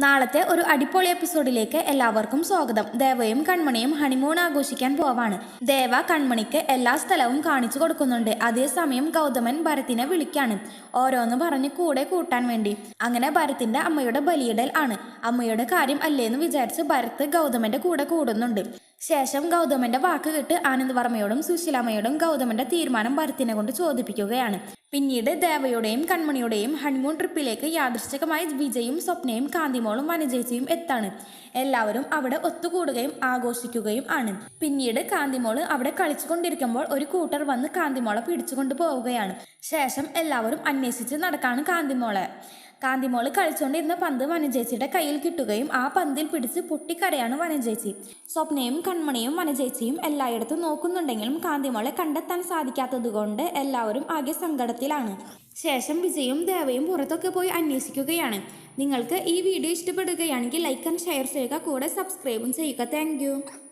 നാളത്തെ ഒരു അടിപൊളി എപ്പിസോഡിലേക്ക് എല്ലാവർക്കും സ്വാഗതം. ദേവയും കൺമണിയും ഹണിമൂൺ ആഘോഷിക്കാൻ പോവാണ്. ദേവ കൺമണിക്ക് എല്ലാ സ്ഥലവും കാണിച്ചു കൊടുക്കുന്നുണ്ട്. അതേസമയം ഗൗതമൻ ഭരത്തിനെ വിളിക്കാണ്, ഓരോന്ന് പറഞ്ഞ് കൂടെ കൂട്ടാൻ വേണ്ടി. അങ്ങനെ ഭരത്തിന്റെ അമ്മയുടെ ബലിയിടൽ ആണ്. അമ്മയുടെ കാര്യം അല്ലേന്ന് വിചാരിച്ച് ഭരത് ഗൗതമന്റെ കൂടെ കൂടുന്നുണ്ട്. ശേഷം ഗൗതമന്റെ വാക്ക് കേട്ട് ആനന്ദവർമ്മയോടും സുശീലാമ്മയോടും ഗൗതമന്റെ തീരുമാനം ഭരത്തിനെ കൊണ്ട് ചോദിപ്പിക്കുകയാണ്. പിന്നീട് ദേവയുടെയും കൺമണിയുടെയും ഹണിമൂൺ ട്രിപ്പിലേക്ക് യാദൃശ്ചികമായി വിജയും സ്വപ്നയും കാന്തിമോളും വനജേച്ചിയും എത്താണ്. എല്ലാവരും അവിടെ ഒത്തുകൂടുകയും ആഘോഷിക്കുകയും ആണ്. പിന്നീട് കാന്തിമോള് അവിടെ കളിച്ചുകൊണ്ടിരിക്കുമ്പോൾ ഒരു കൂട്ടർ വന്ന് കാന്തിമോളെ പിടിച്ചുകൊണ്ട് പോവുകയാണ്. ശേഷം എല്ലാവരും അന്വേഷിച്ച് നടക്കാണ് കാന്തിമോള് കളിച്ചുകൊണ്ടിരുന്ന പന്ത് വനജേച്ചിയുടെ കയ്യിൽ കിട്ടുകയും ആ പന്തിൽ പിടിച്ച് പൊട്ടിക്കരയാണ് വനജേച്ചി. സ്വപ്നയും കൺമണിയും വനജേച്ചിയും എല്ലായിടത്തും നോക്കുന്നുണ്ടെങ്കിലും കാന്തിമോളെ കണ്ടെത്താൻ സാധിക്കാത്തതുകൊണ്ട് എല്ലാവരും ആകെ സങ്കടത്തിലാണ്. ശേഷം വിജയും ദേവയും പുറത്തൊക്കെ പോയി അന്വേഷിക്കുകയാണ്. നിങ്ങൾക്ക് ഈ വീഡിയോ ഇഷ്ടപ്പെടുകയാണെങ്കിൽ ലൈക്ക് ആൻഡ് ഷെയർ ചെയ്യുക, കൂടെ സബ്സ്ക്രൈബും ചെയ്യുക. താങ്ക്